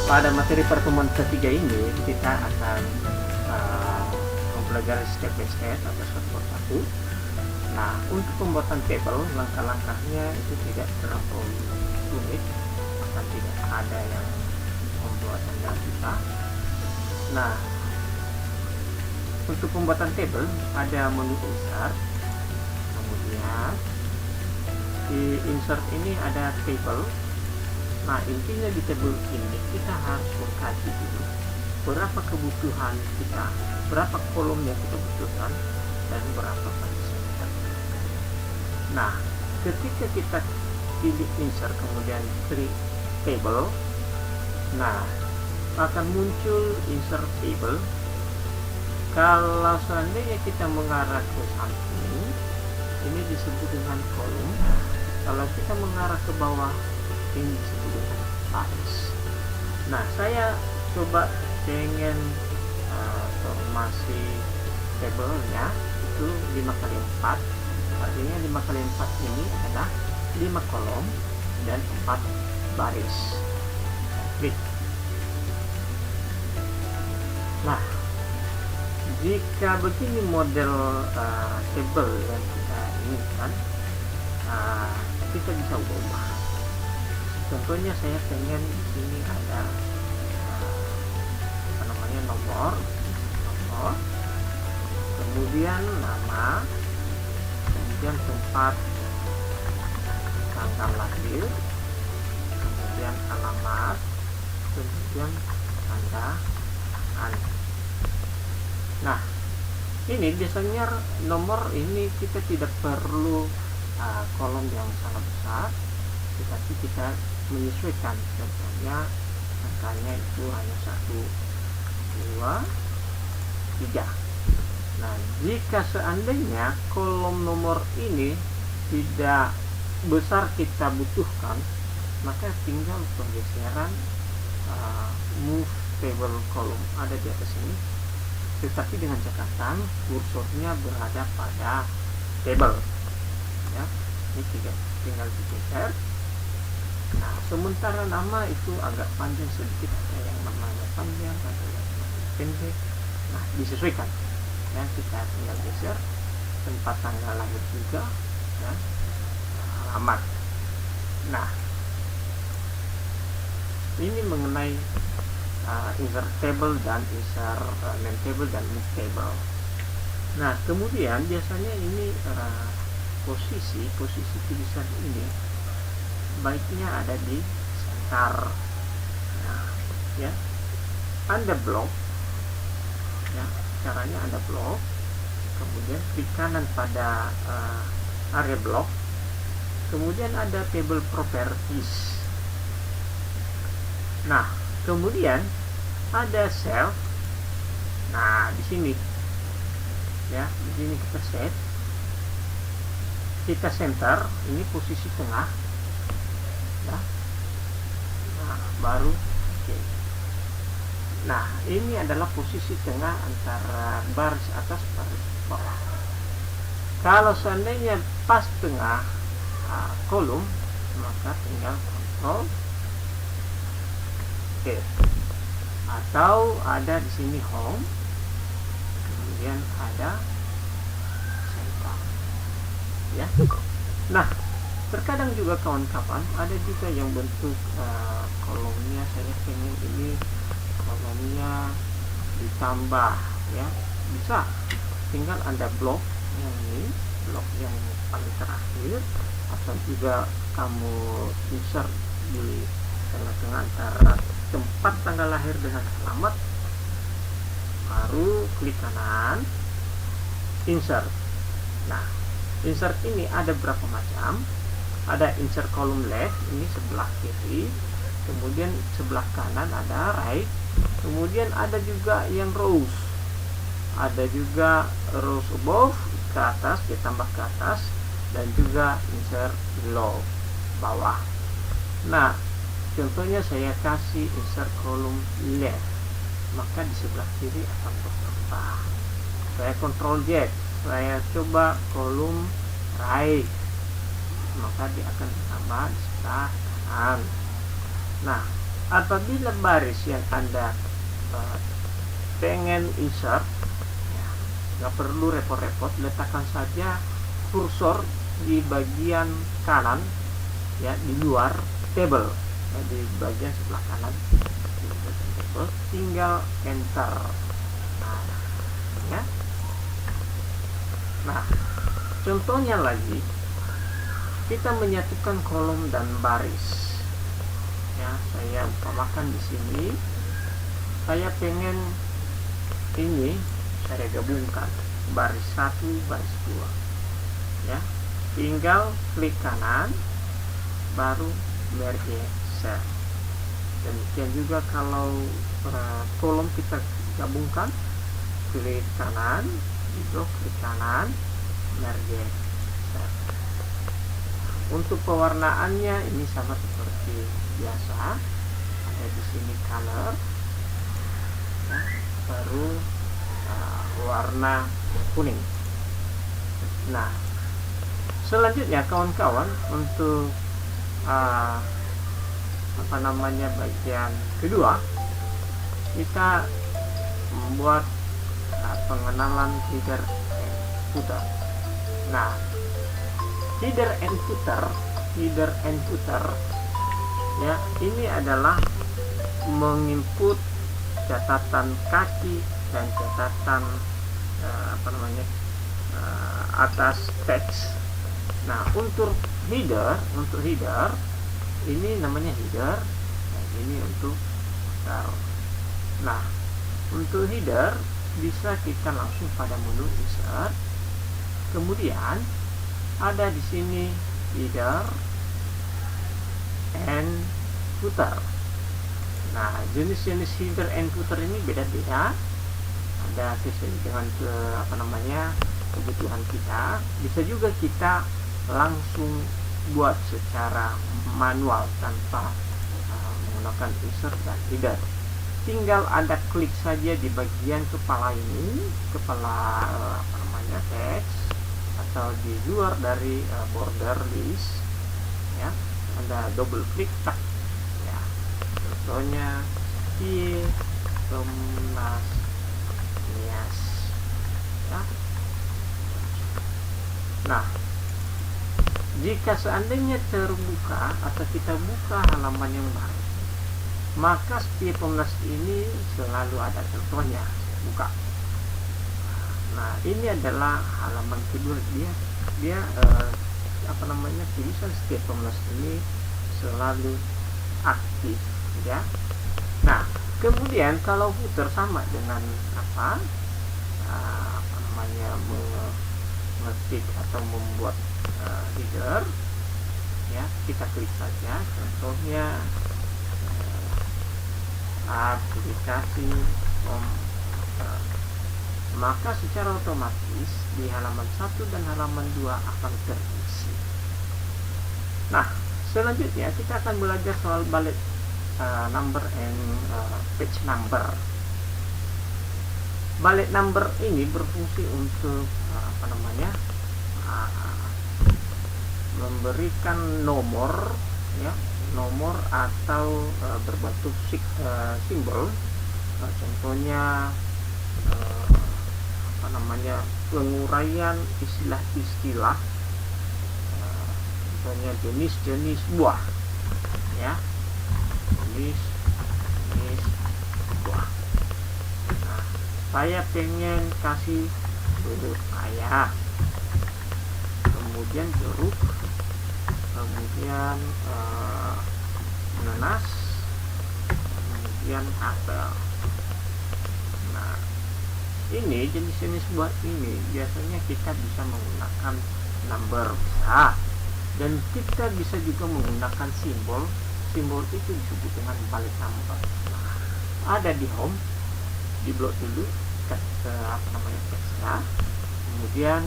pada materi pertemuan ketiga ini kita akan mempelajari step by step atau satu persatu. Nah, untuk pembuatan tabel, langkah-langkahnya itu tidak terlalu rumit, akan tidak ada yang pembuatan yang susah. Nah, untuk pembuatan tabel ada menu insert, kemudian di insert ini ada table. Nah, intinya di table ini kita harus mengkaji dulu berapa kebutuhan kita, berapa kolom yang kita butuhkan, dan berapa baris yang kita butuhkan. Nah, ketika kita pilih insert kemudian klik table, nah akan muncul insert table. Kalau seandainya kita mengarah ke samping, ini disebut dengan kolom. Kalau kita mengarah ke bawah, ini disebut dengan baris. Nah, saya coba dengan formasi tabelnya itu 5x4. Artinya 5x4 ini adalah 5 kolom dan 4 baris. Klik. Nah, jika begini model tabel yang kita inginkan, kita bisa ubah. Contohnya saya pengen di sini ada nomor, kemudian nama, kemudian tempat tanggal lahir, kemudian alamat, kemudian tanda aneh. Nah, ini biasanya nomor ini kita tidak perlu kolom yang sangat besar, tetapi kita menyesuaikan. Contohnya angkanya itu hanya 1, 2, 3. Nah, jika seandainya kolom nomor ini tidak besar kita butuhkan, maka tinggal penggeseran move table kolom ada di atas ini, tetapi dengan catatan kursornya berada pada table. Ya, ini tinggal digeser. Nah, sementara nama itu agak panjang sedikit, ada yang namanya panjang, ada yang pendek. Nah, disesuaikan. Ya, kita tinggal geser. Tempat tanggal lahir juga, ya, alamat. Nah, ini mengenai insert table dan insert name table dan move table. Nah, kemudian biasanya ini posisi tulisan ini baiknya ada di center. Nah, ya, Anda blok, ya, caranya Anda blok, kemudian klik kanan pada area blok, kemudian ada table properties. Nah, kemudian ada cell. Nah, di sini, ya, di sini kita set, kita center, ini posisi tengah. Ya. Nah, baru oke. Nah, ini adalah posisi tengah antara baris atas baris bawah. Kalau seandainya pas tengah kolom, maka tinggal kontrol oke. Atau ada di sini home, kemudian ada center. Ya. Nah, terkadang juga kawan-kawan ada juga yang bentuk kolomnya saya pengen ini kolomnya ditambah, ya, bisa. Tinggal Anda blok yang ini, blok yang paling terakhir, atau juga kamu insert di tengah-tengah antara tempat tanggal lahir dengan alamat, baru klik kanan insert. Nah, insert ini ada berapa macam. Ada insert column left, ini sebelah kiri, kemudian sebelah kanan ada right, kemudian ada juga yang rows, ada juga rows above, ke atas, ditambah ke atas, dan juga insert below, bawah. Nah, contohnya saya kasih insert column left, maka di sebelah kiri akan bertambah. Saya control Z, saya coba kolom right, maka dia akan ditambah di sebelah kanan. Nah, apabila baris yang Anda pengen insert, ya, nggak perlu repot-repot, letakkan saja kursor di bagian kanan, ya, di luar table, ya, di bagian sebelah kanan di bagian table, tinggal enter. Ya. Nah, contohnya lagi, kita menyatukan kolom dan baris. Ya, saya umpamakan di sini, saya pengen ini saya gabungkan baris 1, baris 2. Ya, tinggal klik kanan, baru merge cell. Demikian juga kalau kolom kita gabungkan, klik kanan, itu klik kanan, merge cell. Untuk pewarnaannya ini sama seperti biasa, ada di sini color, ya, baru warna kuning. Nah, selanjutnya kawan-kawan, untuk bagian kedua, kita membuat pengenalan header and footer. Nah, header and footer, ya, ini adalah menginput catatan kaki dan catatan atas teks. Nah, untuk header ini namanya header, nah, ini untuk footer. Nah, untuk header bisa kita langsung pada menu insert, kemudian ada di sini header and footer. Nah, jenis-jenis header and footer ini beda-beda, ada sesuai dengan kebutuhan kita. Bisa juga kita langsung buat secara manual tanpa menggunakan insert dan header. Tinggal Anda klik saja di bagian kepala ini, kepala teks, atau di luar dari border list, ya, Anda double klik, tak, ya, contohnya di Komnas Nias, ya. Nah, jika seandainya terbuka atau kita buka halaman yang baru, maka setiap Komnas ini selalu ada contohnya, buka. Nah, ini adalah halaman kedua, dia tulisan setiap Komnas ini selalu aktif, ya. Nah, kemudian kalau footer sama dengan mengetik atau membuat header, ya, kita klik saja, contohnya aplikasi komputer, maka secara otomatis di halaman 1 dan halaman 2 akan terisi. Nah, selanjutnya kita akan belajar soal bullet number and page number. Bullet number ini berfungsi untuk memberikan nomor, ya, nomor atau berbentuk simbol, contohnya penguraian istilah-istilah, contohnya jenis-jenis buah, ya, jenis buah. Nah, saya pengen kasih huruf ayah, kemudian jeruk, kemudian nanas, kemudian apel. Nah, ini jenis-jenis buah ini biasanya kita bisa menggunakan number, bisa, dan kita bisa juga menggunakan simbol itu disebut dengan bullet number. Nah, ada di home, di blok dulu teksnya, kemudian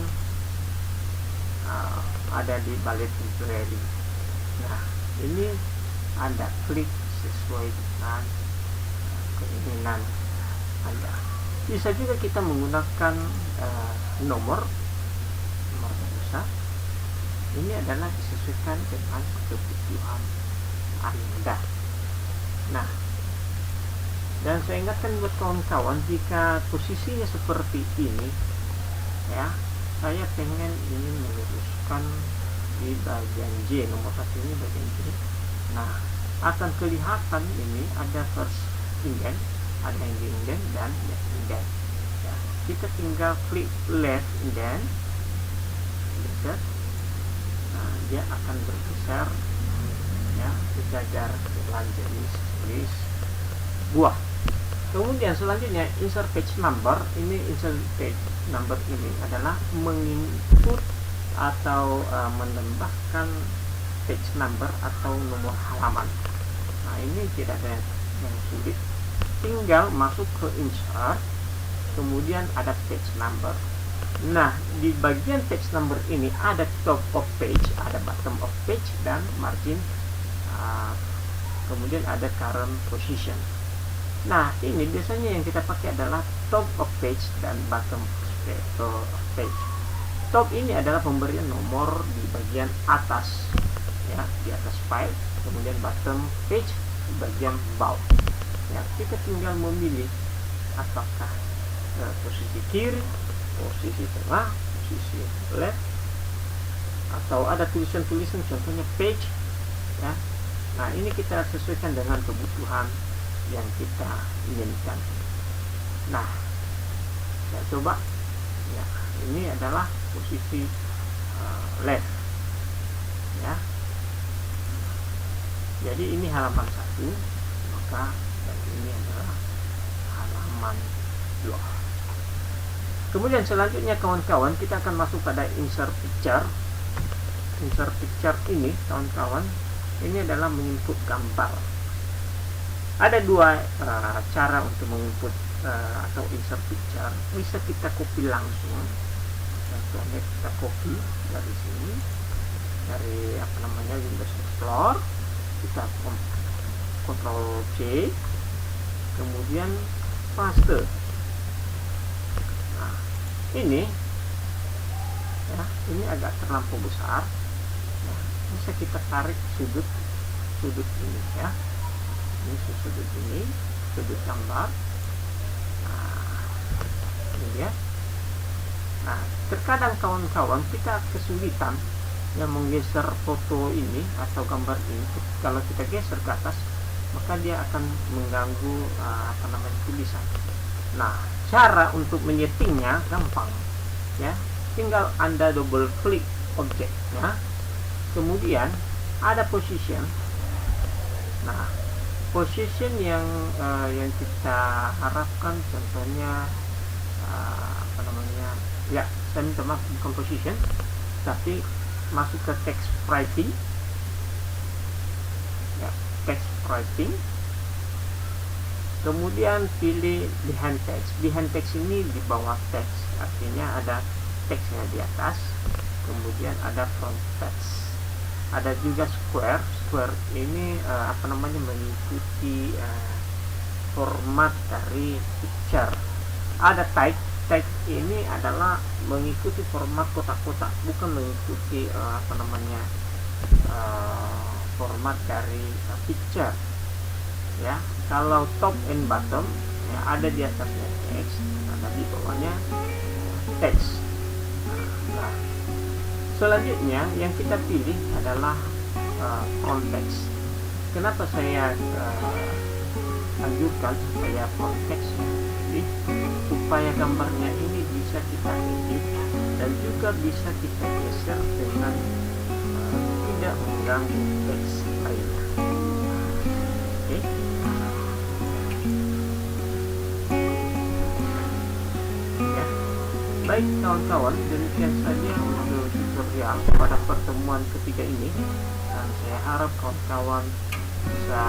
ada di bullet library. Nah, ini Anda klik sesuai dengan keinginan Anda. Bisa juga kita menggunakan nomor bisa. Ini adalah disesuaikan dengan kebutuhan Anda. Nah, dan saya ingatkan buat kawan-kawan, jika posisinya seperti ini ya, saya pengen ini meluruskan di bagian J, nomor 1 ini bagian J. Nah, akan kelihatan ini ada first indent, ada yang di indent dan left indent ya. Kita tinggal klik left indent, geser. Nah, dia akan bergeser ya, sejajar lanjut tulis buah. Kemudian selanjutnya insert page number. Ini insert page number ini adalah menginput atau menambahkan page number atau nomor halaman. Nah, ini tidak ada yang sulit, tinggal masuk ke insert, kemudian ada page number. Nah, di bagian page number ini ada top of page, ada bottom of page, dan margin, kemudian ada current position. Nah, ini biasanya yang kita pakai adalah top of page dan bottom of page. Top ini adalah pemberian nomor di bagian atas ya, di atas file, kemudian bottom page di bagian bawah ya. Kita tinggal memilih apakah posisi kiri, posisi tengah, posisi left, atau ada tulisan-tulisan contohnya page ya. Nah, ini kita sesuaikan dengan kebutuhan yang kita inginkan. Nah, saya coba ya, ini adalah posisi left ya. Jadi ini halaman 1, maka dan ini adalah halaman 2. Kemudian selanjutnya kawan-kawan, kita akan masuk pada insert picture. Insert picture ini kawan-kawan, ini adalah menginput gambar. Ada dua cara untuk menginput atau insert picture. Bisa kita copy langsung, contohnya kita copy dari sini, dari Windows Explorer, kita Ctrl C, kemudian paste. Nah, ini ya, ini agak terlampau besar. Nah, bisa kita tarik sudut ini ya. Ini sudut ini, sudut gambar. Nah, ini ya. Nah, terkadang kawan-kawan kita kesulitan yang menggeser foto ini atau gambar ini. Kalau kita geser ke atas, maka dia akan mengganggu tulisan. Nah, cara untuk menyetingnya gampang ya. Tinggal Anda double klik objeknya, kemudian ada position. Nah, position yang kita harapkan contohnya ya, saya minta maaf, bukan position tapi masuk ke text writing ya, text writing, kemudian pilih behind text. Behind text ini di bawah teks, artinya ada teksnya di atas, kemudian ada front text. Ada juga square. Square ini mengikuti format dari picture. Ada type. Type ini adalah mengikuti format kotak-kotak, bukan mengikuti format dari picture ya. Kalau top and bottom ya, ada di atasnya teks, ada di bawahnya teks. Nah, selanjutnya yang kita pilih adalah front text. Kenapa saya anjurkan supaya front text ya? Jadi, supaya gambarnya ini bisa kita edit dan juga bisa kita geser dengan tidak mengganggu teks lainnya. Oke. Ya. Baik kawan-kawan, demikian saja untuk tutorial pada pertemuan ketiga ini, dan saya harap kawan-kawan bisa